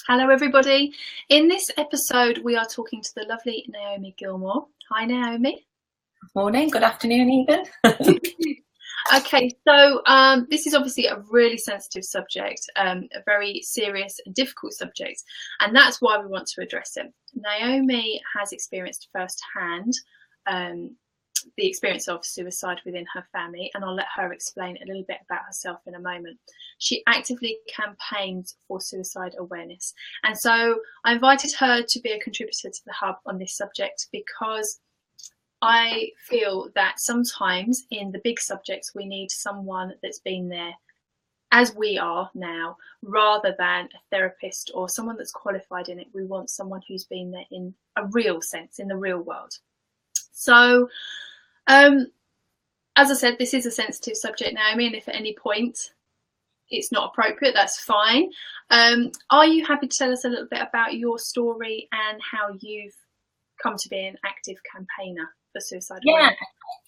Hello, everybody. In this episode, we are talking to the lovely Naomi Gilmour. Hi, Naomi. Morning, good afternoon, even. Okay, so this is obviously a really sensitive subject, a very serious and difficult subject, and that's why we want to address it. Naomi has experienced firsthand the experience of suicide within her family, and I'll let her explain a little bit about herself in a moment. She actively campaigned for suicide awareness, and so I invited her to be a contributor to the Hub on this subject because I feel that sometimes in the big subjects we need someone that's been there as we are now, rather than a therapist or someone that's qualified in it. We want someone who's been there in a real sense, in the real world. So as I said, this is a sensitive subject, Naomi, and if at any point it's not appropriate, that's fine. Are you happy to tell us a little bit about your story and how you've come to be an active campaigner for suicide awareness? Yeah,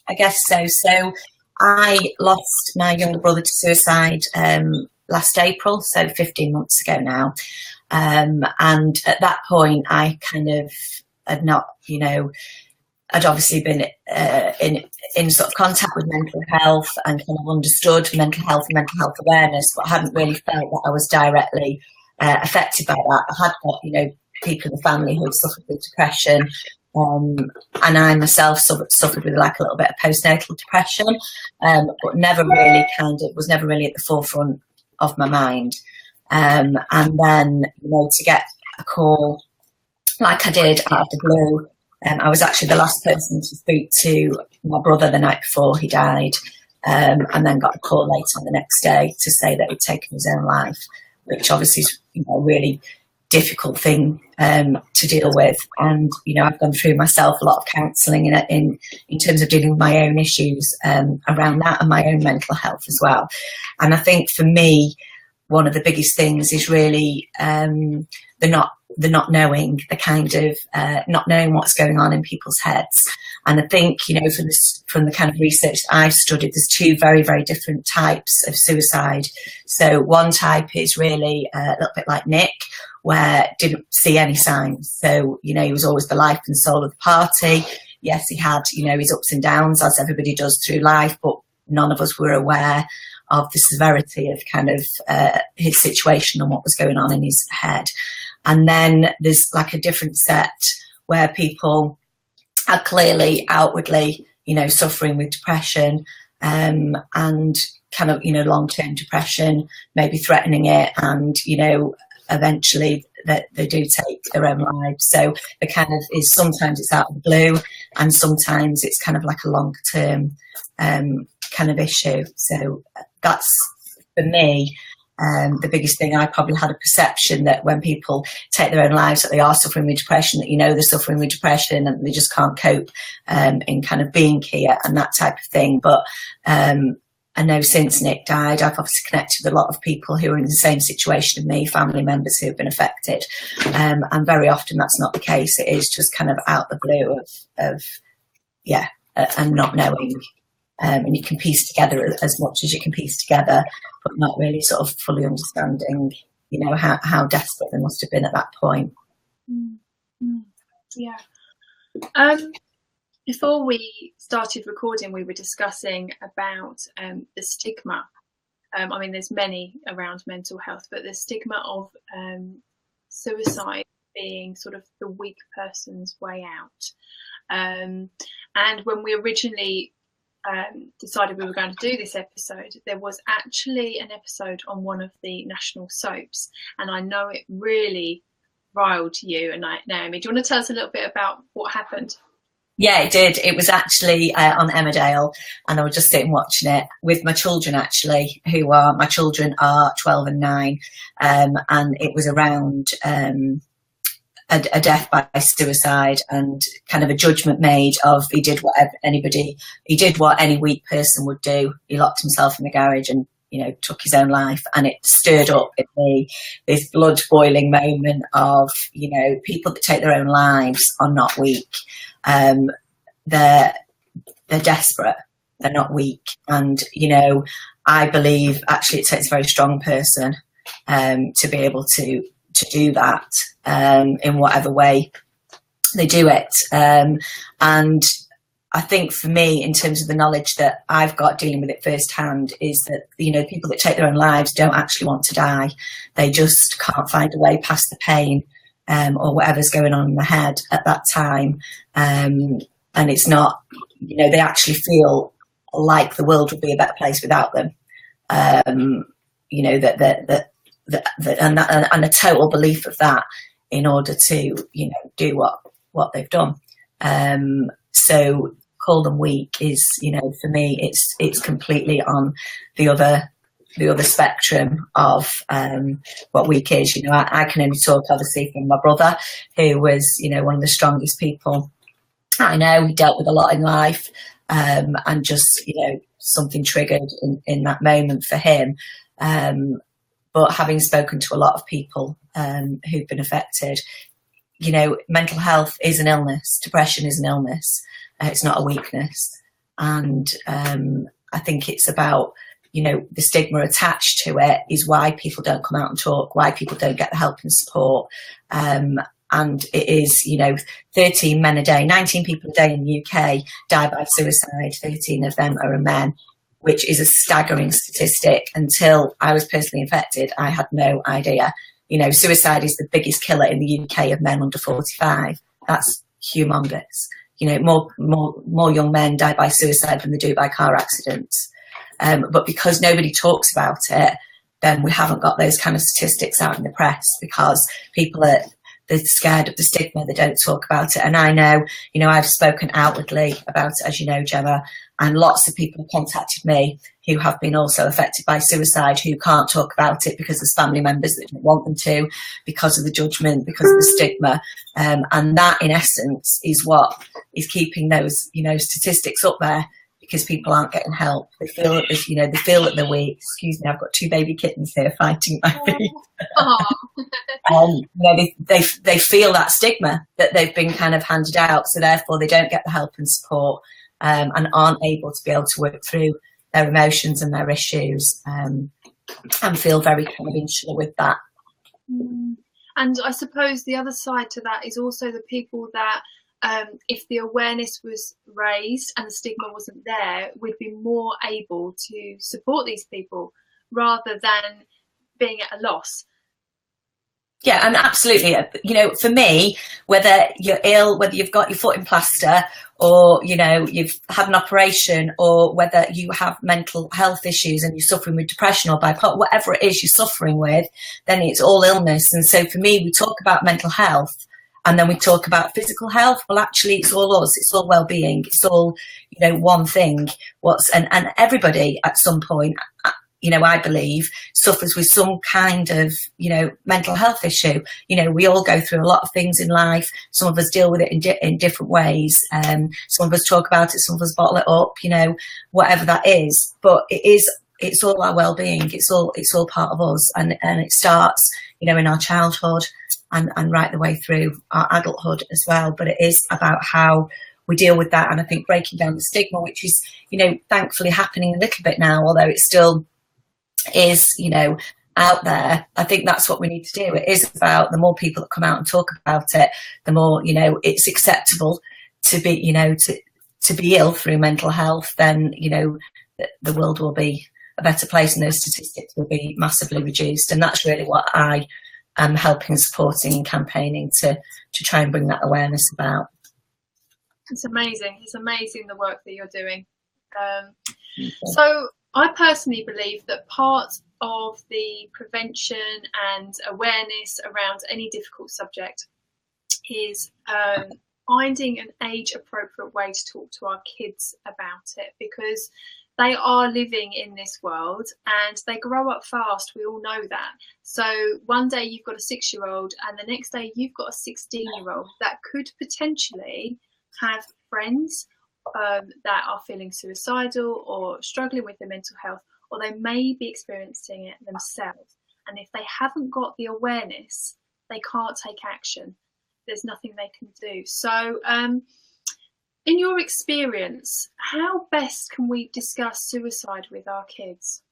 I guess so. So I lost my younger brother to suicide last April, so 15 months ago now. And at that point, I kind of had not, I'd obviously been in sort of contact with mental health and kind of understood mental health and mental health awareness, but I hadn't really felt that I was directly affected by that. I had got, people in the family who had suffered with depression, and I myself suffered with like a little bit of postnatal depression, but never really was never really at the forefront of my mind. And then, to get a call like I did out of the blue, I was actually the last person to speak to my brother the night before he died, and then got a call later on the next day to say that he'd taken his own life, which obviously is a really difficult thing to deal with. And I've gone through myself a lot of counselling in terms of dealing with my own issues around that and my own mental health as well. And I think for me, one of the biggest things is really the not knowing, the kind of not knowing what's going on in people's heads. And I think, from the kind of research that I've studied, there's two very, very different types of suicide. So one type is really a little bit like Nick, where didn't see any signs. So, he was always the life and soul of the party. Yes, he had, his ups and downs, as everybody does through life, but none of us were aware of the severity of kind of his situation and what was going on in his head. And then there's like a different set where people are clearly outwardly, suffering with depression, and kind of, long-term depression, maybe threatening it, and, eventually that they do take their own lives. So the kind of is sometimes it's out of the blue, and sometimes it's kind of like a long-term kind of issue. So that's, for me, the biggest thing. I probably had a perception that when people take their own lives, that they are suffering with depression, that they're suffering with depression and they just can't cope in kind of being here and that type of thing. But I know since Nick died, I've obviously connected with a lot of people who are in the same situation as me, family members who have been affected, and very often that's not the case. It is just kind of out the blue and not knowing. And you can piece together as much as you can piece together, but not really sort of fully understanding, how desperate they must have been at that point. Yeah. Before we started recording, we were discussing about the stigma. There's many around mental health, but the stigma of suicide being sort of the weak person's way out. And when we originally decided we were going to do this episode, there was actually an episode on one of the national soaps, and I know it really riled you. And Naomi, do you want to tell us a little bit about what happened? Yeah, it did. It was actually on Emmerdale, and I was just sitting watching it with my children, actually, my children are 12 and 9, and it was around a death by suicide, and kind of a judgment made of he did what any weak person would do. He locked himself in the garage and took his own life, and it stirred up in me this blood boiling moment of people that take their own lives are not weak. They're desperate. They're not weak. And I believe actually it takes a very strong person to be able to to do that in whatever way they do it. And I think for me, in terms of the knowledge that I've got dealing with it firsthand, is that, you know, people that take their own lives don't actually want to die. They just can't find a way past the pain or whatever's going on in their head at that time. And it's not, you know, they actually feel like the world would be a better place without them. You know, and a total belief of that in order to, you know, do what they've done. So call them weak is, you know, for me, it's completely on the other spectrum of what weak is. You know, I can only talk obviously from my brother, who was, you know, one of the strongest people I know. He dealt with a lot in life, and just, you know, something triggered in that moment for him. But having spoken to a lot of people who've been affected, you know, mental health is an illness. Depression is an illness. It's not a weakness. And I think it's about, you know, the stigma attached to it is why people don't come out and talk, why people don't get the help and support. And it is, you know, 13 men a day, 19 people a day in the UK die by suicide. 13 of them are men, which is a staggering statistic. Until I was personally infected, I had no idea. You know, suicide is the biggest killer in the UK of men under 45. That's humongous. You know, more young men die by suicide than they do by car accidents. But because nobody talks about it, then we haven't got those kind of statistics out in the press, because people they're scared of the stigma. They don't talk about it. And I know, you know, I've spoken outwardly about it, as you know, Gemma, and lots of people have contacted me who have been also affected by suicide, who can't talk about it because there's family members that don't want them to, because of the judgment, because of the stigma. And that, in essence, is what is keeping those, you know, statistics up there, because people aren't getting help. They feel that, you know, they feel that they're weak. Excuse me, I've got two baby kittens here fighting my feet. You know, they feel that stigma that they've been kind of handed out, so therefore they don't get the help and support, and aren't able to be able to work through their emotions and their issues, and feel very kind of insular with that. And I suppose the other side to that is also the people that, if the awareness was raised and the stigma wasn't there, we'd be more able to support these people rather than being at a loss. Yeah, and absolutely. You know, for me, whether you're ill, whether you've got your foot in plaster, or, you know, you've had an operation, or whether you have mental health issues and you're suffering with depression or bipolar, whatever it is you're suffering with, then it's all illness. And so for me, we talk about mental health, and then we talk about physical health. Well, actually, it's all us. It's all well-being. It's all, you know, one thing. And everybody at some point, you know, I believe, suffers with some kind of, you know, mental health issue. You know, we all go through a lot of things in life. Some of us deal with it in different ways. Some of us talk about it. Some of us bottle it up. You know, whatever that is. But it's all our well-being. It's all part of us, and it starts, you know, in our childhood and right the way through our adulthood as well. But it is about how we deal with that, and I think breaking down the stigma, which is, you know, thankfully happening a little bit now, although it still is, you know, out there. I think that's what we need to do. It is about the more people that come out and talk about it, the more, you know, it's acceptable to be, you know, to be ill through mental health, then, you know, the world will be a better place, and those statistics will be massively reduced. And that's really what I am helping, supporting and campaigning to try and bring that awareness about. It's amazing. It's amazing the work that you're doing. So I personally believe that part of the prevention and awareness around any difficult subject is finding an age-appropriate way to talk to our kids about it, because they are living in this world and they grow up fast. We all know that. So one day you've got a 6-year-old and the next day you've got a 16-year-old that could potentially have friends that are feeling suicidal or struggling with their mental health, or they may be experiencing it themselves. And if they haven't got the awareness, they can't take action. There's nothing they can do. So in your experience, how best can we discuss suicide with our kids?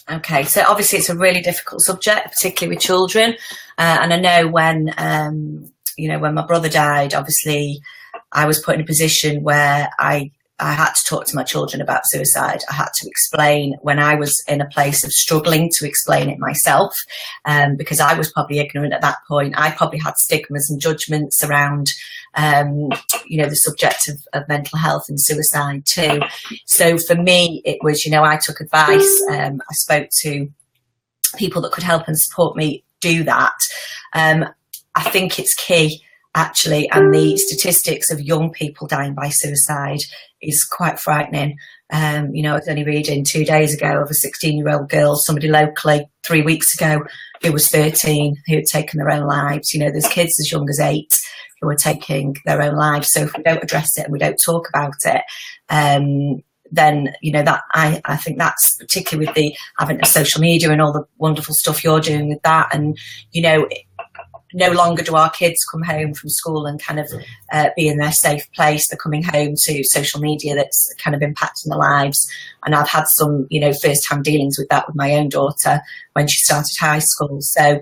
Okay, so obviously it's a really difficult subject, particularly with children. And I know when, when my brother died, obviously I was put in a position where I had to talk to my children about suicide. I had to explain when I was in a place of struggling to explain it myself, because I was probably ignorant at that point. I probably had stigmas and judgments around, the subject of mental health and suicide too. So for me, it was, I took advice. I spoke to people that could help and support me do that. I think it's key, actually, and the statistics of young people dying by suicide is quite frightening. I was only reading 2 days ago of a 16-year-old girl, somebody locally 3 weeks ago who was 13, who had taken their own lives. There's kids as young as 8 who are taking their own lives. So if we don't address it and we don't talk about it, then that I think that's particularly with the advent of social media and all the wonderful stuff you're doing with that, and no longer do our kids come home from school and kind of be in their safe place. They're coming home to social media that's kind of impacting their lives. And I've had some, first-hand dealings with that with my own daughter when she started high school. So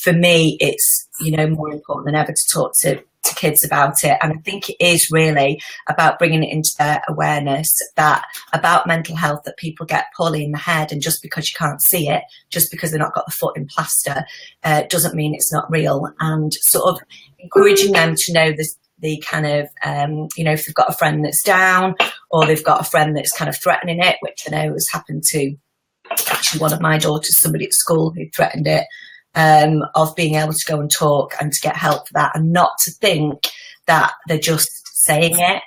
for me, it's, more important than ever to talk to kids about it. And I think it is really about bringing it into their awareness that about mental health, that people get poorly in the head, and just because you can't see it, just because they've not got the foot in plaster, doesn't mean it's not real. And sort of encouraging them to know the kind of, if they've got a friend that's down, or they've got a friend that's kind of threatening it, which I know has happened to actually one of my daughters, somebody at school who threatened it, of being able to go and talk and to get help for that, and not to think that they're just saying it.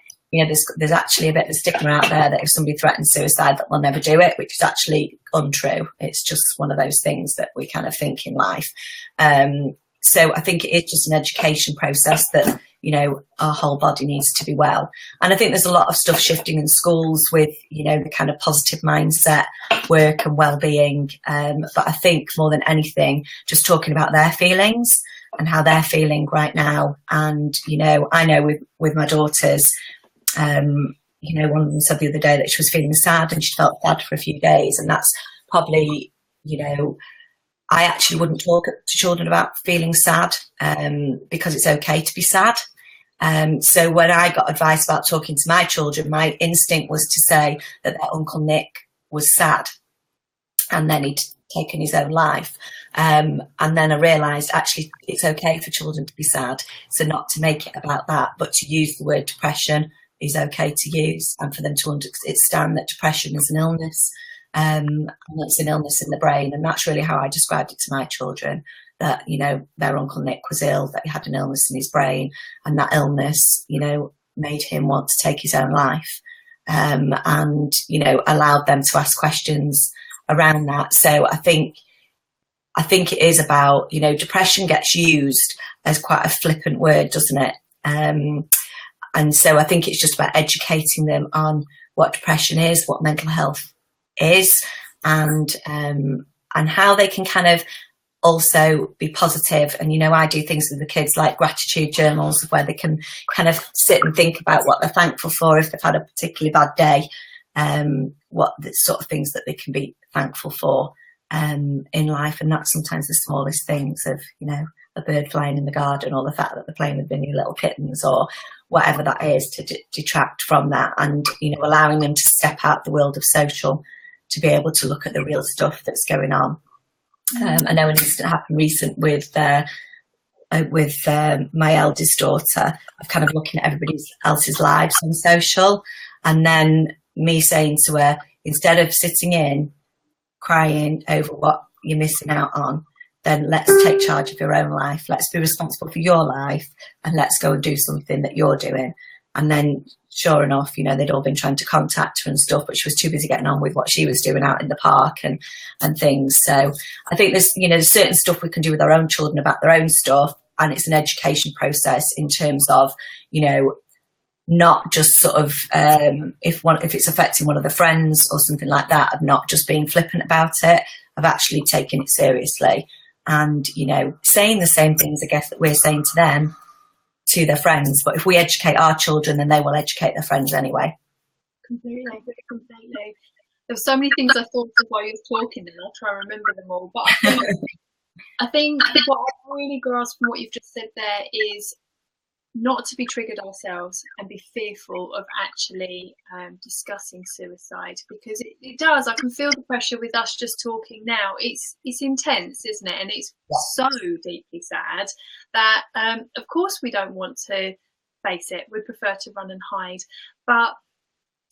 There's actually a bit of a stigma out there that if somebody threatens suicide, that they'll never do it, which is actually untrue. It's just one of those things that we kind of think in life. So I think it is just an education process that, our whole body needs to be well. And I think there's a lot of stuff shifting in schools with, the kind of positive mindset work and well-being. But I think more than anything, just talking about their feelings and how they're feeling right now. And, I know with my daughters, one of them said the other day that she was feeling sad and she felt sad for a few days. And that's probably, I actually wouldn't talk to children about feeling sad, because it's okay to be sad. So when I got advice about talking to my children, my instinct was to say that their Uncle Nick was sad and then he'd taken his own life. And then I realised actually it's okay for children to be sad. So not to make it about that, but to use the word depression is okay to use, and for them to understand that depression is an illness. And it's an illness in the brain, and that's really how I described it to my children, that their Uncle Nick was ill, that he had an illness in his brain, and that illness made him want to take his own life, and allowed them to ask questions around that. So I think it is about, depression gets used as quite a flippant word, doesn't it? And so I think it's just about educating them on what depression is, what mental health is, and how they can kind of also be positive. And I do things with the kids like gratitude journals, where they can kind of sit and think about what they're thankful for if they've had a particularly bad day, what the sort of things that they can be thankful for in life. And that's sometimes the smallest things of a bird flying in the garden, or the fact that they're playing with their new little kittens, or whatever that is, to detract from that, and allowing them to step out the world of social to be able to look at the real stuff that's going on. I know an incident happened recent with my eldest daughter, of kind of looking at everybody else's lives on social, and then me saying to her, instead of sitting in crying over what you're missing out on, then let's take charge of your own life. Let's be responsible for your life, and let's go and do something that you're doing. And then sure enough, they'd all been trying to contact her and stuff, but she was too busy getting on with what she was doing out in the park and things. So I think there's certain stuff we can do with our own children about their own stuff, and it's an education process in terms of, not just sort of if it's affecting one of the friends or something like that, of not just being flippant about it, of actually taking it seriously, and saying the same things, I guess, that we're saying to them, to their friends. But if we educate our children, then they will educate their friends anyway. Completely. There's so many things I thought of while you were talking, and I'll try and remember them all. But I think what I really grasp from what you've just said there is not to be triggered ourselves and be fearful of actually discussing suicide, because it does. I can feel the pressure with us just talking now. It's intense, isn't it? And it's so deeply sad that of course we don't want to face it. We prefer to run and hide. But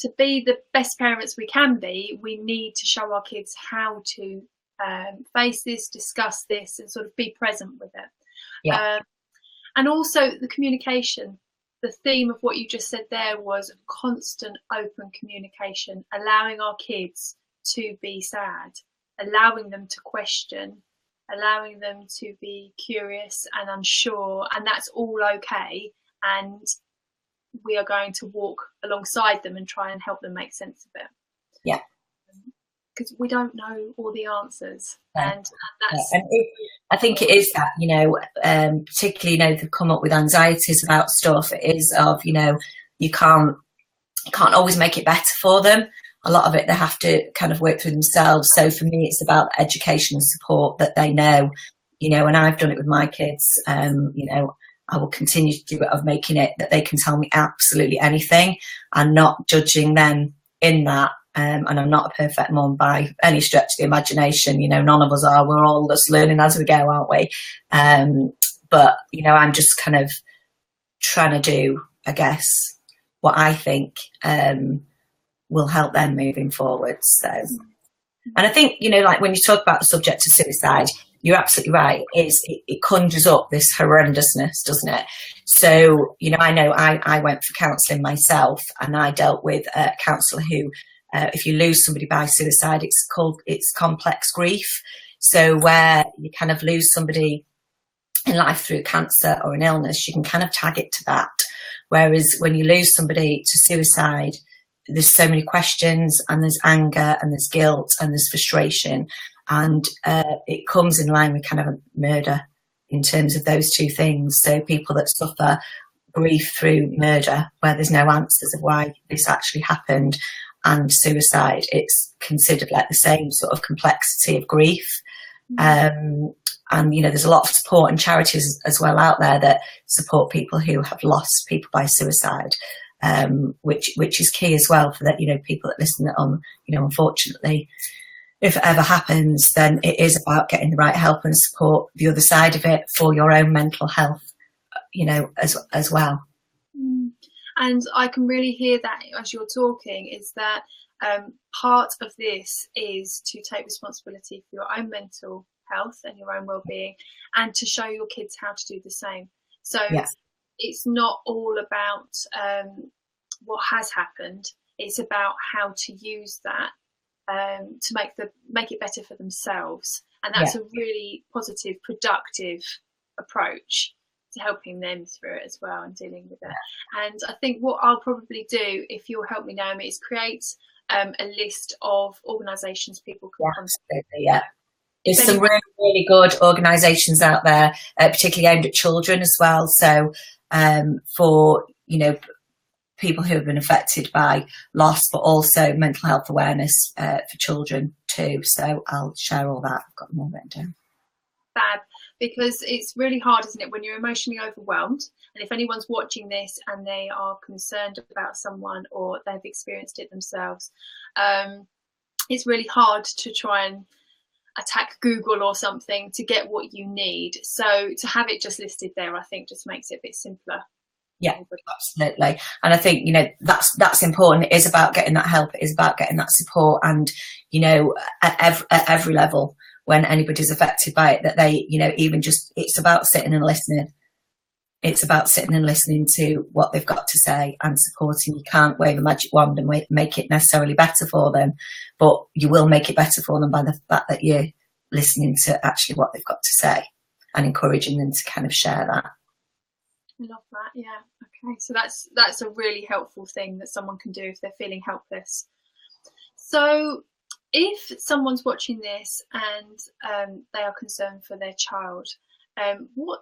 to be the best parents we can be, we need to show our kids how to face this, discuss this, and sort of be present with it. And also the communication. The theme of what you just said there was constant open communication, allowing our kids to be sad, allowing them to question, allowing them to be curious and unsure, and that's all okay. And we are going to walk alongside them and try and help them make sense of it. Yeah. Because we don't know all the answers. Yeah. And that's... I think it is that, particularly, they've come up with anxieties about stuff. It is of, you can't always make it better for them. A lot of it they have to kind of work through themselves. So for me, it's about education and support that they know, and I've done it with my kids. I will continue to do it, of making it that they can tell me absolutely anything and not judging them in that. And I'm not a perfect mum by any stretch of the imagination. None of us are. We're all just learning as we go, aren't we? But, I'm just kind of trying to do, I guess, what I think will help them moving forward. So, and I think, like when you talk about the subject of suicide, you're absolutely right. It conjures up this horrendousness, doesn't it? So, I know I went for counselling myself, and I dealt with a counsellor who, if you lose somebody by suicide, it's complex grief. So where you kind of lose somebody in life through cancer or an illness, you can kind of tag it to that. Whereas when you lose somebody to suicide, there's so many questions, and there's anger, and there's guilt, and there's frustration. And it comes in line with kind of a murder in terms of those two things. So people that suffer grief through murder, where there's no answers of why this actually happened, and suicide, it's considered like the same sort of complexity of grief. And there's a lot of support and charities as well out there that support people who have lost people by suicide, which is key as well for that. People that listen on, unfortunately, if it ever happens, then it is about getting the right help and support the other side of it for your own mental health, as well. And I can really hear that as you're talking, is that part of this is to take responsibility for your own mental health and your own well-being, and to show your kids how to do the same. So it's not all about what has happened. It's about how to use that to make it better for themselves. And that's a really positive, productive approach to helping them through it as well and dealing with it. And I think what I'll probably do, if you'll help me, Naomi, is create a list of organisations people can contact. There's some really, really good organisations out there, particularly aimed at children as well. So for, people who have been affected by loss, but also mental health awareness for children too. So I'll share all that. I've got them all written down. Fab. Because it's really hard, isn't it, when you're emotionally overwhelmed, and if anyone's watching this and they are concerned about someone or they've experienced it themselves, it's really hard to try and attack Google or something to get what you need. So to have it just listed there, I think, just makes it a bit simpler. Yeah, absolutely. And I think, that's important. It is about getting that help. It is about getting that support. And, at every level, when anybody's affected by it, that they, even just, it's about sitting and listening. It's about sitting and listening to what they've got to say and supporting. You can't wave a magic wand and make it necessarily better for them, but you will make it better for them by the fact that you're listening to actually what they've got to say and encouraging them to kind of share that. I love that. Yeah. Okay. So that's a really helpful thing that someone can do if they're feeling helpless. So if someone's watching this and they are concerned for their child, what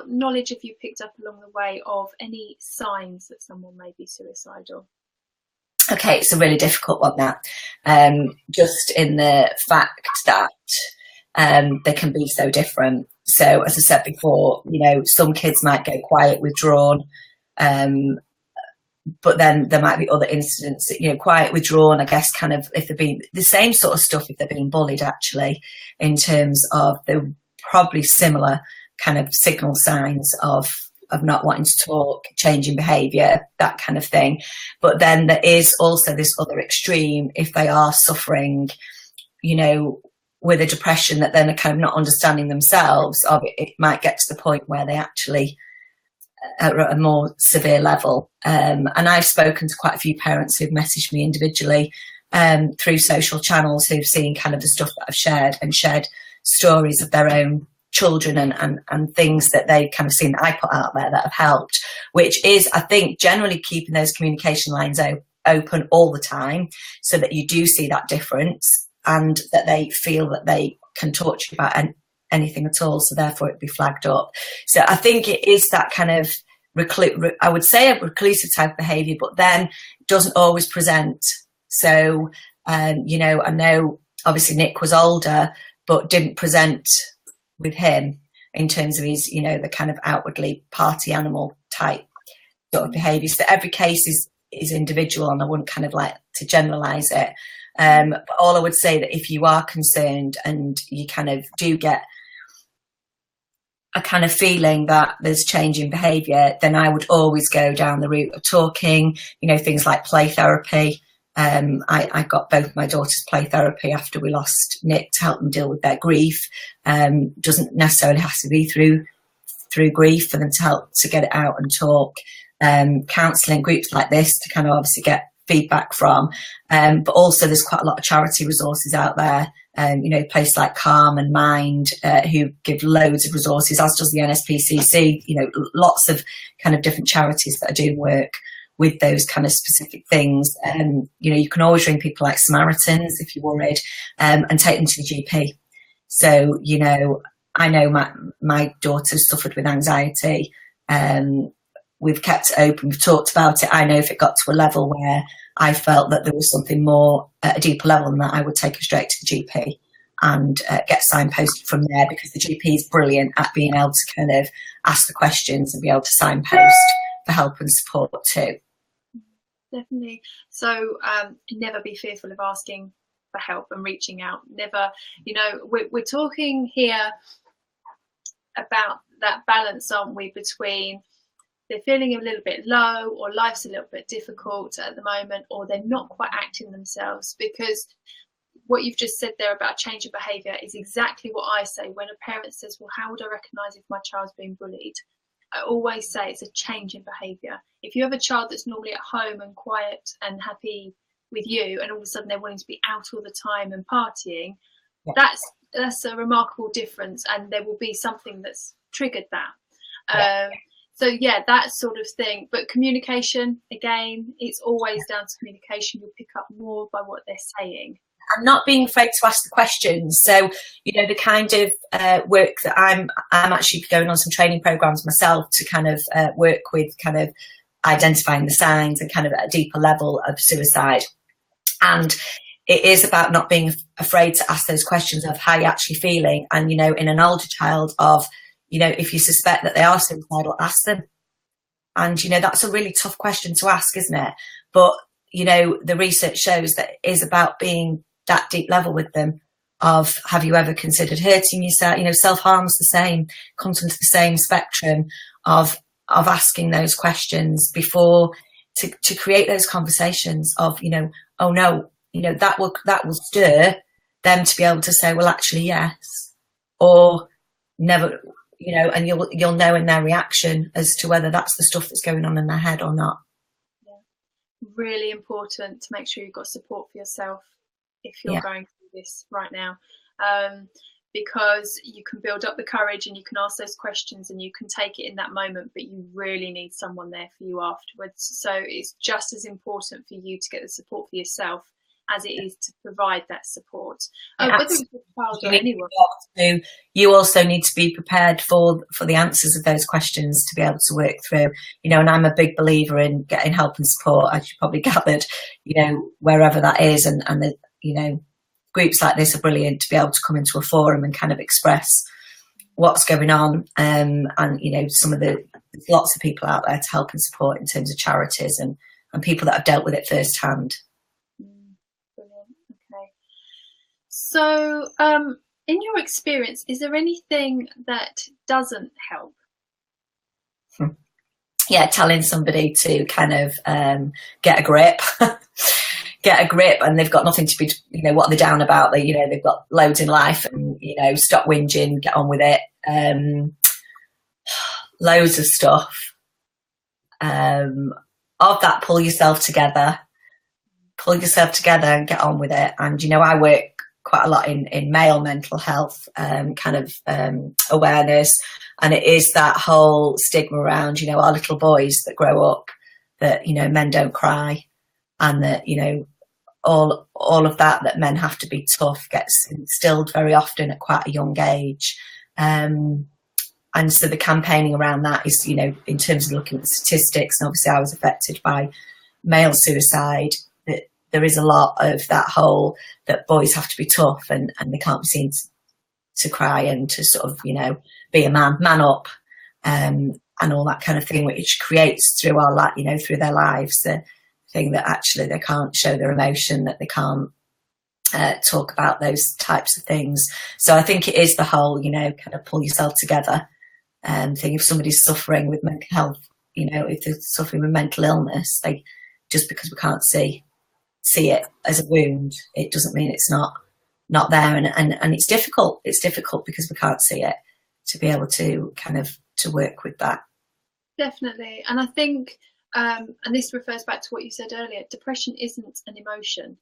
knowledge have you picked up along the way of any signs that someone may be suicidal? Okay, it's a really difficult one, that. Just in the fact that they can be so different. So, as I said before, some kids might go quiet, withdrawn, but then there might be other incidents that, quiet, withdrawn, I guess, kind of, if they're being the same sort of stuff, if they're being bullied, actually, in terms of the probably similar kind of signal signs of not wanting to talk, changing behaviour, that kind of thing. But then there is also this other extreme, if they are suffering, with a depression that then are kind of not understanding themselves, of it might get to the point where they actually are at a more severe level. And I've spoken to quite a few parents who've messaged me individually through social channels, who've seen kind of the stuff that I've shared, and shared stories of their own children and things that they've kind of seen that I put out there that have helped, which is, I think, generally keeping those communication lines open all the time, so that you do see that difference, and that they feel that they can talk to you about anything at all, so therefore it'd be flagged up. So I think it is that kind of I would say a reclusive type of behaviour, but then it doesn't always present. So I know obviously Nick was older, but didn't present with him in terms of his, the kind of outwardly party animal type sort of behaviour. So every case is individual, and I wouldn't kind of like to generalise it. But all I would say, that if you are concerned and you kind of do get a kind of feeling that there's change in behaviour, then I would always go down the route of talking, things like play therapy. I got both my daughters play therapy after we lost Nick, to help them deal with their grief. Doesn't necessarily have to be through grief for them to help to get it out and talk. Counselling, groups like this to kind of obviously get feedback from. But also there's quite a lot of charity resources out there. Places like Calm and Mind, who give loads of resources, as does the NSPCC. Lots of kind of different charities that are doing work with those kind of specific things. You can always ring people like Samaritans if you're worried, and take them to the GP. So, I know my daughter suffered with anxiety. We've kept it open, we've talked about it. I know if it got to a level where I felt that there was something more at a deeper level than that, I would take her straight to the GP and get signposted from there, because the GP is brilliant at being able to kind of ask the questions and be able to signpost for help and support too. Definitely. So never be fearful of asking for help and reaching out. Never, we're talking here about that balance, aren't we, between they're feeling a little bit low, or life's a little bit difficult at the moment, or they're not quite acting themselves. Because what you've just said there about change of behaviour is exactly what I say when a parent says, well, how would I recognise if my child's being bullied? I always say it's a change in behaviour. If you have a child that's normally at home and quiet and happy with you, and all of a sudden they're wanting to be out all the time and partying, that's a remarkable difference, and there will be something that's triggered that. So yeah, that sort of thing. But communication, again, it's always down to communication. You'll pick up more by what they're saying. And not being afraid to ask the questions. So, the kind of work that I'm actually going on some training programs myself to kind of work with kind of identifying the signs and kind of at a deeper level of suicide. And it is about not being afraid to ask those questions of how you're actually feeling. And, in an older child of, if you suspect that they are suicidal, ask them. And, that's a really tough question to ask, isn't it? But, the research shows that it is about being that deep level with them of, have you ever considered hurting yourself? Self-harm's the same, comes into the same spectrum of asking those questions before to create those conversations of, oh no, that will stir them to be able to say, well, actually, yes, or never, and you'll know in their reaction as to whether that's the stuff that's going on in their head or not. Yeah. Really important to make sure you've got support for yourself if you're going through this right now, because you can build up the courage and you can ask those questions and you can take it in that moment, but you really need someone there for you afterwards. So it's just as important for you to get the support for yourself as it is to provide that support, whether it's a child or anyone. You also need to be prepared for the answers of those questions to be able to work through, you know, and I'm a big believer in getting help and support, as you probably gathered, you know, wherever that is. And the, you know, groups like this are brilliant to be able to come into a forum and kind of express what's going on. And, you know, there's lots of people out there to help and support in terms of charities and people that have dealt with it firsthand. Brilliant. Okay. So, in your experience, is there anything that doesn't help? Yeah, telling somebody to kind of get a grip. Get a grip, and they've got nothing to be, you know, what are they down about? They, you know, they've got loads in life, and, you know, stop whinging, get on with it. Loads of stuff. Of that, pull yourself together and get on with it. And, you know, I work quite a lot in male mental health kind of awareness, and it is that whole stigma around, you know, our little boys that grow up that, you know, men don't cry. And that, you know, all of that men have to be tough gets instilled very often at quite a young age. And so the campaigning around that is, you know, in terms of looking at statistics, and obviously I was affected by male suicide, that there is a lot of that whole that boys have to be tough and they can't be seen to cry and to sort of, you know, be a man up, and all that kind of thing, which creates through you know, through their lives, thing that actually they can't show their emotion, that they can't talk about those types of things. So I think it is the whole, you know, kind of pull yourself together thing. If somebody's suffering with mental health, you know, if they're suffering with mental illness, just because we can't see it as a wound, it doesn't mean it's not there. And it's difficult. It's difficult because we can't see it, to be able to kind of to work with that. Definitely. And I think and this refers back to what you said earlier, depression isn't an emotion,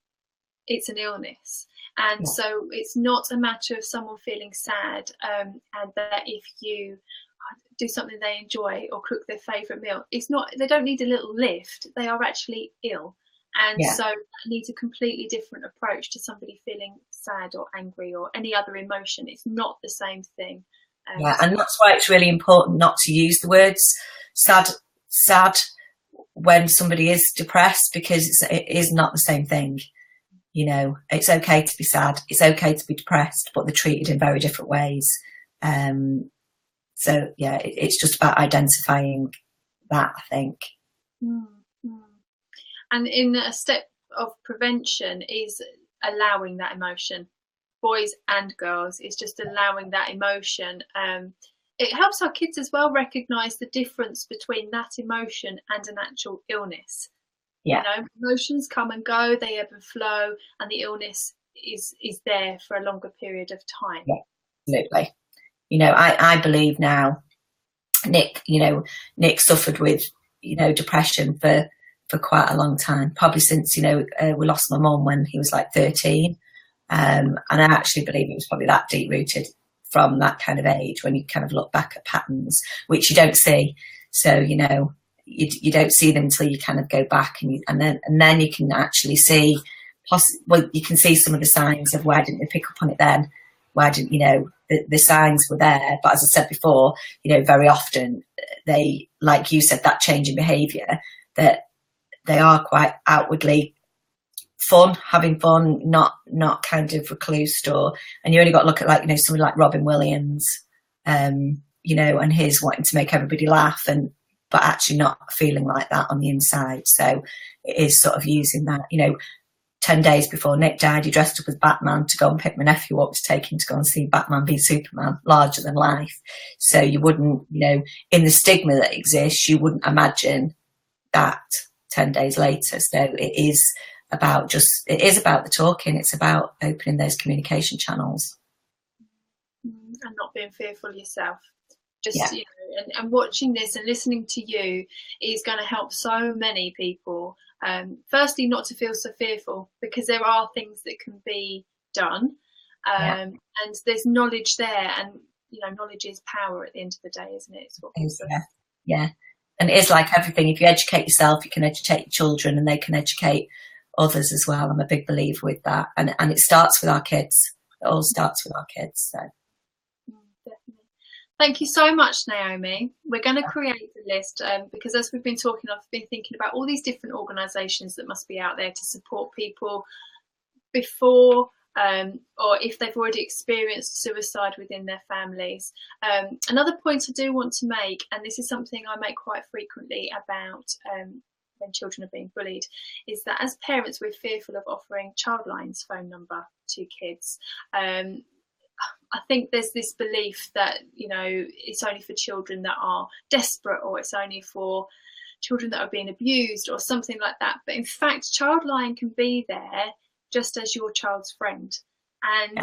it's an illness. And so it's not a matter of someone feeling sad and that if you do something they enjoy or cook their favourite meal, it's not, they don't need a little lift, they are actually ill. And so that needs a completely different approach to somebody feeling sad or angry or any other emotion. It's not the same thing. And that's why it's really important not to use the words sad when somebody is depressed, because it is not the same thing. You know, it's okay to be sad, it's okay to be depressed, but they're treated in very different ways. So yeah, it's just about identifying that, I think. And in a step of prevention is allowing that emotion, boys and girls, is just allowing that emotion. It helps our kids as well recognise the difference between that emotion and an actual illness. Yeah. You know, emotions come and go, they ebb and flow, and the illness is there for a longer period of time. Yeah, absolutely. You know, I believe now, Nick suffered with, you know, depression for quite a long time, probably since, you know, we lost my mum when he was like 13. And I actually believe it was probably that deep rooted from that kind of age, when you kind of look back at patterns which you don't see. So, you know, you don't see them until you kind of go back and then you can actually see, you can see some of the signs of why didn't they pick up on it then? Why didn't, you know, the signs were there. But as I said before, you know, very often they, like you said, that change in behaviour, that they are quite outwardly having fun, not kind of reclused, and you only got to look at, like, you know, somebody like Robin Williams, you know, and his wanting to make everybody laugh, but actually not feeling like that on the inside. So it is sort of using that, you know, 10 days before Nick died, he dressed up as Batman to go and pick my nephew up to take him to go and see Batman v Superman, larger than life. So you wouldn't, you know, in the stigma that exists, you wouldn't imagine that 10 days later. So it is about the talking. It's about opening those communication channels. And not being fearful yourself. You know, and watching this and listening to you is going to help so many people. Firstly, not to feel so fearful, because there are things that can be done, and there's knowledge there, and, you know, knowledge is power at the end of the day, isn't it? It's what yeah. And it is like everything. If you educate yourself, you can educate your children, and they can educate others as well. I'm a big believer with that, and it starts with our kids. It all starts with our kids. So. Definitely. Thank you so much, Naomi. We're going to create the list because as we've been talking, I've been thinking about all these different organisations that must be out there to support people before or if they've already experienced suicide within their families. Another point I do want to make, and this is something I make quite frequently about when children are being bullied, is that as parents we're fearful of offering Childline's phone number to kids. I think there's this belief that, you know, it's only for children that are desperate, or it's only for children that are being abused or something like that. But in fact, Childline can be there just as your child's friend. And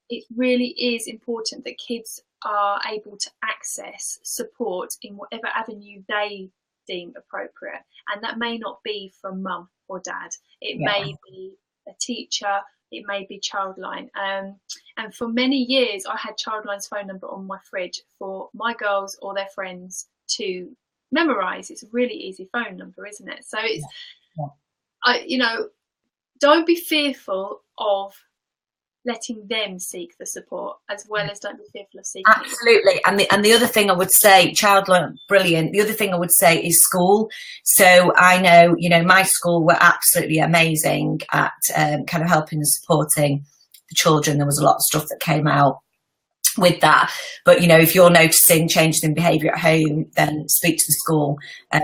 it really is important that kids are able to access support in whatever avenue they deem appropriate. And that may not be from mum or dad. It may be a teacher. It may be Childline. And for many years, I had Childline's phone number on my fridge for my girls or their friends to memorise. It's a really easy phone number, isn't it? So it's, you know, don't be fearful of letting them seek the support, as well as don't be fearful of seeking it. Absolutely. And the other thing I would say, Childline, brilliant. The other thing I would say is school. So I know, you know, my school were absolutely amazing at kind of helping and supporting the children. There was a lot of stuff that came out with that. But, you know, if you're noticing changes in behaviour at home, then speak to the school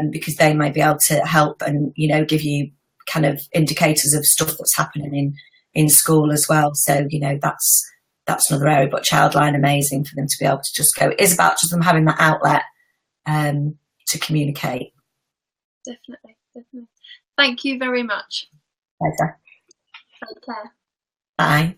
because they may be able to help and, you know, give you kind of indicators of stuff that's happening in school as well. So, you know, that's another area. But Childline, amazing for them to be able to just go. It is about just them having that outlet to communicate. Definitely. Thank you very much. Pleasure. Take care. Bye.